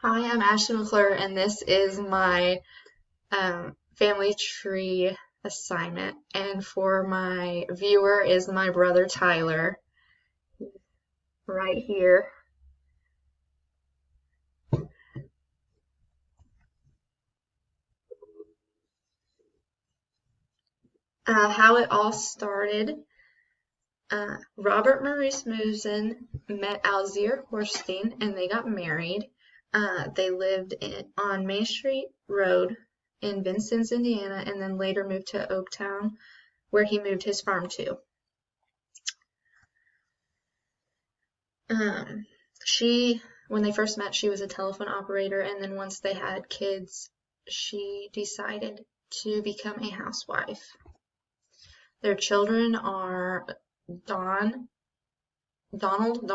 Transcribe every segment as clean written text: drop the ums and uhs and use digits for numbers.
Hi, I'm Ashley McClure, and this is my family tree assignment. And for my viewer is my brother Tyler, right here. How it all started. Robert Maurice Musen met Alzire Horstein, and they got married. They lived on Main Street Road in Vincennes, Indiana, and then later moved to Oaktown, where he moved his farm to. Um, when they first met, she was a telephone operator, and then once they had kids, she decided to become a housewife. Their children are Don, Donald,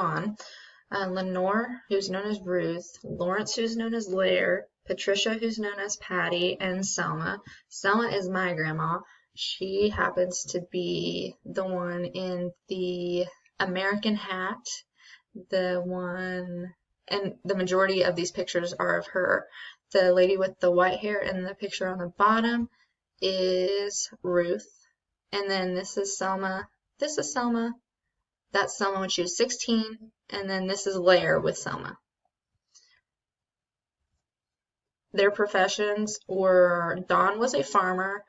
Lenore, who's known as Ruth, Lawrence, who's known as Lair, Patricia, who's known as Patty, and Selma. Selma is my grandma. She happens to be the one in the American hat, the one, and the majority of these pictures are of her. The lady with the white hair in the picture on the bottom is Ruth. And then this is Selma. This is Selma. That's Selma when she was 16. And then this is Lair with Selma. Their professions were Dawn was a farmer,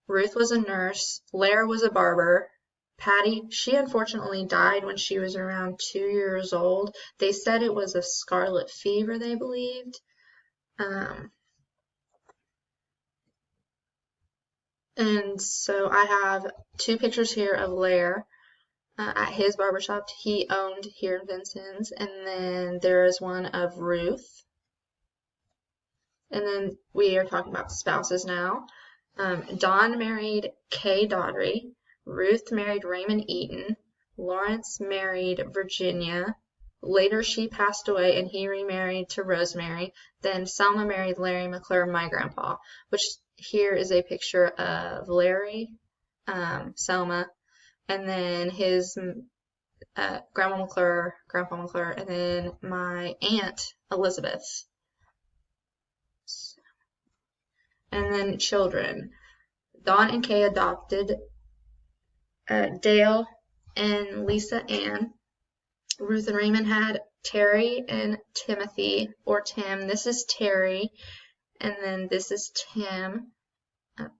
Ruth was a nurse, Lair was a barber, Patty, she unfortunately died when she was around 2 years old. They said it was a scarlet fever, they believed. And so I have two pictures here of Lair at his barbershop he owned here in Vincennes. And then there is one of Ruth. And then we are talking about spouses now. Dawn married Kay Daughtry. Ruth married Raymond Eaton. Lawrence married Virginia. Later she passed away and he remarried to Rosemary. Then Selma married Larry McClure, my grandpa, which here is a picture of Larry, Selma, and then his Grandpa McClure, and then my aunt Elizabeth. And then children. Dawn and Kay adopted Dale and Lisa Ann. Ruth and Raymond had Terry and Timothy, or Tim. This is Terry, and then this is Tim.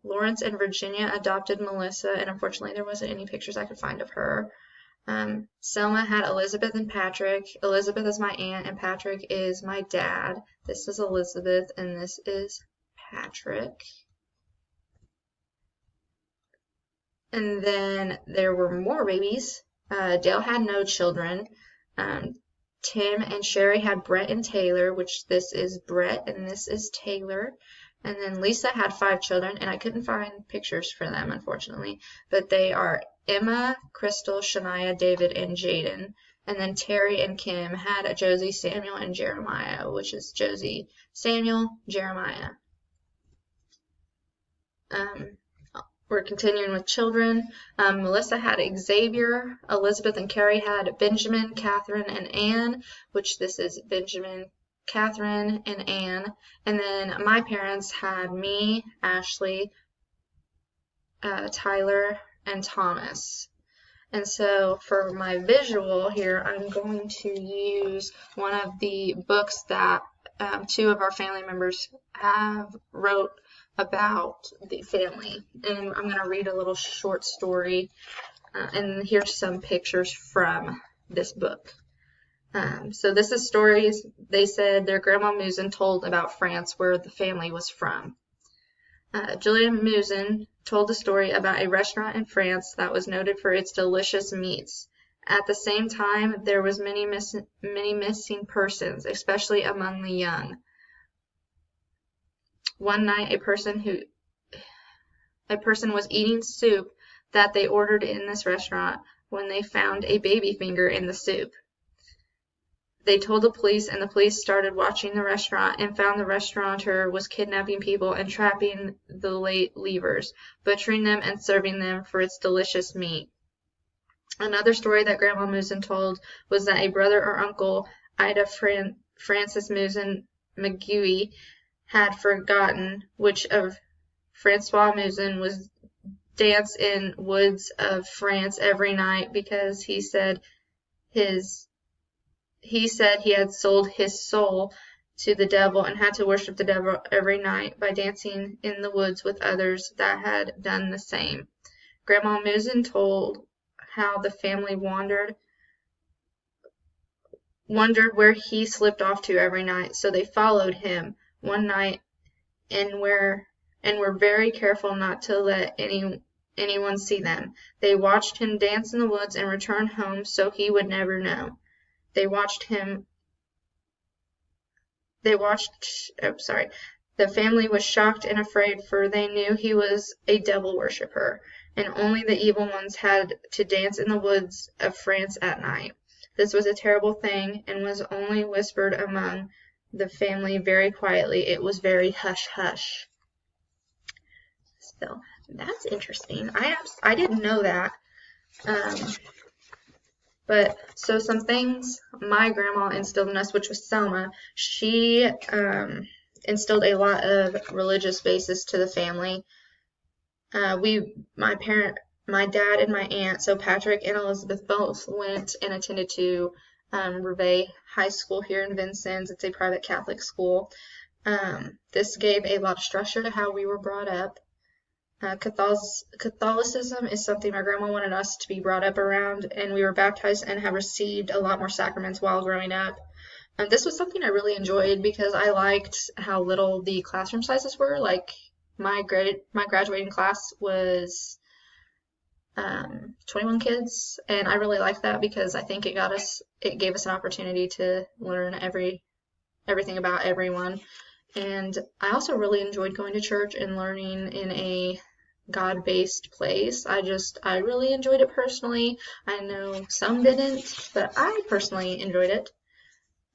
Lawrence and Virginia adopted Melissa, and unfortunately there wasn't any pictures I could find of her. Selma had Elizabeth and Patrick. Elizabeth is my aunt, and Patrick is my dad. This is Elizabeth, and this is Patrick. And then there were more babies. Dale had no children. Tim and Sherry had Brett and Taylor, which this is Brett and this is Taylor. And then Lisa had 5 children, and I couldn't find pictures for them, unfortunately. But they are Emma, Crystal, Shania, David, and Jaden. And then Terry and Kim had Josie, Samuel, and Jeremiah, which is Josie, Samuel, Jeremiah. We're continuing with children. Melissa had Xavier. Elizabeth and Carrie had Benjamin, Catherine, and Anne, which this is Benjamin, Catherine, and Anne. And then my parents had me, Ashley, Tyler, and Thomas. And so for my visual here, I'm going to use one of the books that 2 of our family members have wrote about the family. And I'm going to read a little short story. And here's some pictures from this book. So this is stories they said their grandma Musen told about France, where the family was from. Julia Musen told the story about a restaurant in France that was noted for its delicious meats. At the same time, there was many missing persons, especially among the young. One night, a person was eating soup that they ordered in this restaurant when they found a baby finger in the soup. They told the police, and the police started watching the restaurant and found the restaurateur was kidnapping people and trapping the late leavers, butchering them and serving them for its delicious meat. Another story that Grandma Musen told was that a brother or uncle, Ida Francis Musen, McGuey had forgotten which of Francois Musin was dance in woods of France every night because he said he had sold his soul to the devil and had to worship the devil every night by dancing in the woods with others that had done the same. Grandma Musin told how the family wondered where he slipped off to every night, so they followed him one night and were very careful not to let anyone see them. They watched him dance in the woods and return home so he would never know. The family was shocked and afraid, for they knew he was a devil worshipper, and only the evil ones had to dance in the woods of France at night. This was a terrible thing, and was only whispered among the family very quietly. It was very hush-hush. So, that's interesting. I didn't know that. But so some things my grandma instilled in us, which was Selma, she instilled a lot of religious basis to the family. My dad and my aunt, so Patrick and Elizabeth, both went and attended to Reveille High School here in Vincennes. It's a private Catholic school. This gave a lot of structure to how we were brought up. Catholicism is something my grandma wanted us to be brought up around, and we were baptized and have received a lot more sacraments while growing up. This was something I really enjoyed because I liked how little the classroom sizes were. Like my graduating class was 21 kids, and I really liked that because I think it gave us an opportunity to learn everything about everyone. And I also really enjoyed going to church and learning in a God-based place. I really enjoyed it personally. I know some didn't, but I personally enjoyed it.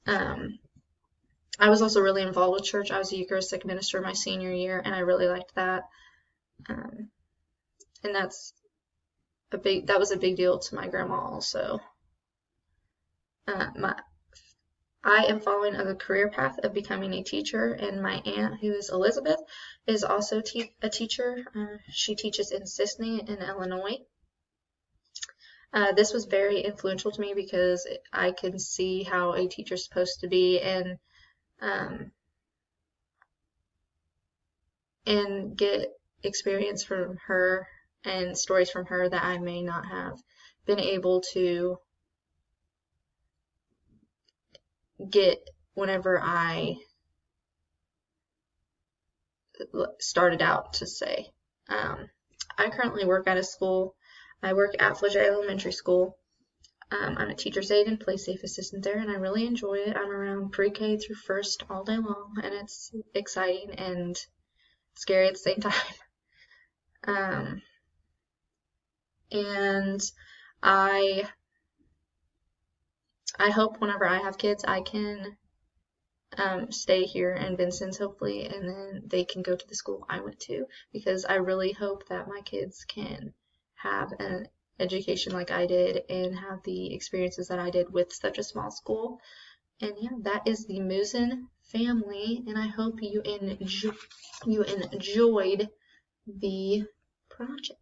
I was also really involved with church. I was a Eucharistic minister my senior year, and I really liked that. And that was a big deal to my grandma also. I am following the career path of becoming a teacher, and my aunt, who is Elizabeth, is also a teacher. She teaches in Sisney in Illinois. This was very influential to me because I can see how a teacher's supposed to be and get experience from her and stories from her that I may not have been able to get whenever I started out to say. I currently work at a school. I work at Flagey Elementary School. I'm a teacher's aide and play safe assistant there, and I really enjoy it. I'm around pre-K through first all day long, and it's exciting and scary at the same time. And I hope whenever I have kids, I can stay here in Vincennes, hopefully, and then they can go to the school I went to, because I really hope that my kids can have an education like I did and have the experiences that I did with such a small school. And yeah, that is the Musin family, and I hope you enjoyed the project.